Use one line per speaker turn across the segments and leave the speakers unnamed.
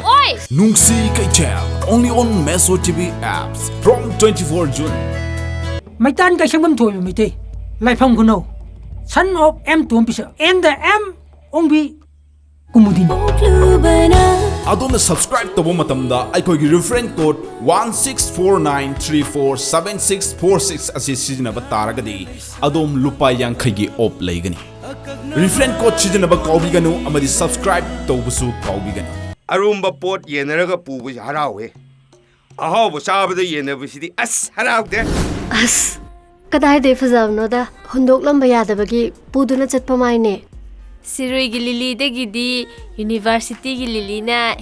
Oi!
NUNGSHI KEITHEL only on MeSo TV apps from 24 June.
Maitan ka siyang gamtoy mite. Laifang kuno. Son of M tumpisa. And the M ongbi kumudin.
Adona subscribe to matamda aikogi reference code 1649347646 asi sizinaba taragadi adom lupa yankhai op laigani. Reference code sizinaba kaubiganu amadi subscribe tawbusu kaubiganu.
Arumba pot yenaraga pubu harawe. Ahawbu sabada yenabusidi as harawde.
As kadai de fazavnoda hundoklam bayadabagi puduna chatpa maine. Sirui gi lili dagidi university gi lili na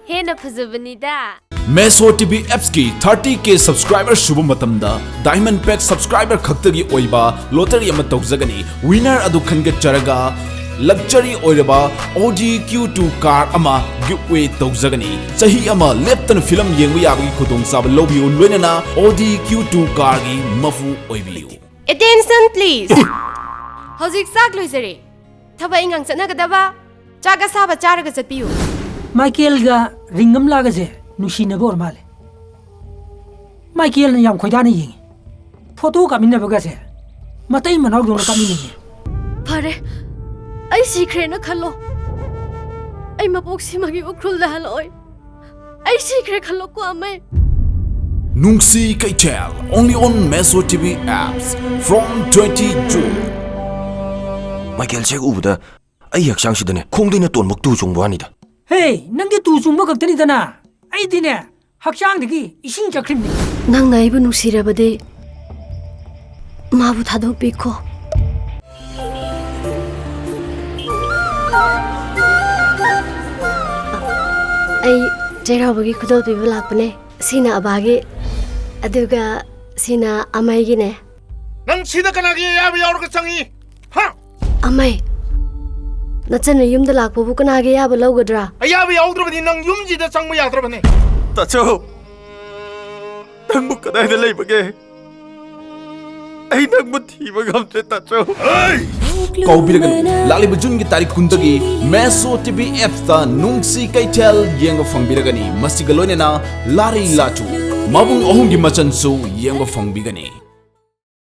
hena fazabanida.
MeSo TV apps ki 30K subscriber shubha matamda diamond pack subscriber khaktagi oiba lottery ama tawjagani winner adu khanga charaga luxury oiraba AUDI Q2 car ama giveaway tawjagani chahi ama leptan film yengba yabagi khudong sab lobiu loinana AUDI Q2 car gi mafu oibiyu.
Attention please. Hojik sak loisare. Thaba ingang chanagadaba chaga saba charaga chatpiyu.
Michael ga ringam lagaje nushina bor male. Michael na yam khoidana yingi. Photo kamina bagase. Matai manaw dong kamini.
Pare. Ai secret na khalo. Ai mapoksi magi ukrul da haloi. Ai secret khalo ko amai.
NUNGSHI KEITHEL only on MeSo TV apps from 20 June.
Michael check ubuda ai yakshang sidane khongdina tonmuk tu chungbanida.
Hey, nangi tu chungba kaktani dana. Ai dine hakchang dagi ising chakrimni.
Nang naibu nusirabade mabu thadok biko. Ai jairabagi khudol bibu lakpane sina abagi aduga sina amai gi ne.
Nang sida kanagi yabi yaurga changi. Ha!
Amai. Nachana yumda lakpo bu kanage yaba lawgadra.
Ayabi yaudrabani nang yumjida changma yadrabane.
Tacho nangbu kadai da leibage ai nangbu thiba gamtre tacho
Kaubiraganu laliba June gi tarik kundagi MeSo TV apps ta NUNGSHI KEITHEL yengba fangbiragani masiga loinena lari lachu mabung ahum gi machansu yengba fangbigani.